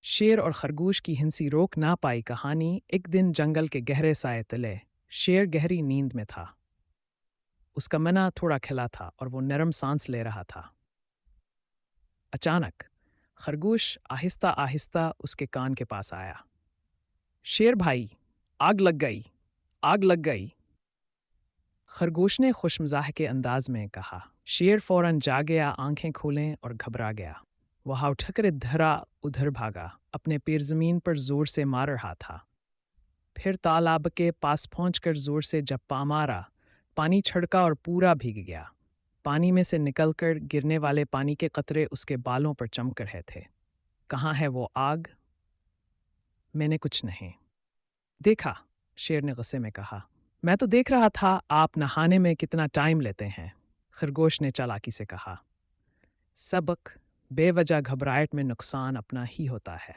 शेर और खरगोश की हिंसी रोक ना पाई कहानी। एक दिन जंगल के गहरे साए तले शेर गहरी नींद में था। उसका मना थोड़ा खिला था और वो नरम सांस ले रहा था। अचानक खरगोश आहिस्ता आहिस्ता उसके कान के पास आया। शेर भाई, आग लग गई, आग लग गई। खरगोश ने खुशमजाह के अंदाज में कहा। शेर फौरन जाग गया, आंखें खोलें और घबरा गया। वह उठकर इधर उधर भागा, अपने पैर जमीन पर जोर से मार रहा था। फिर तालाब के पास पहुंचकर जोर से जप्पा मारा। पानी छड़का और पूरा भीग गया। पानी में से निकलकर गिरने वाले पानी के कतरे उसके बालों पर चमक रहे थे। कहाँ है वो आग? मैंने कुछ नहीं देखा, शेर ने गुस्से में कहा। मैं तो देख रहा था आप नहाने में कितना टाइम लेते हैं, खरगोश ने चालाकी से कहा। सबक बेवजह घबराहट में नुकसान अपना ही होता है।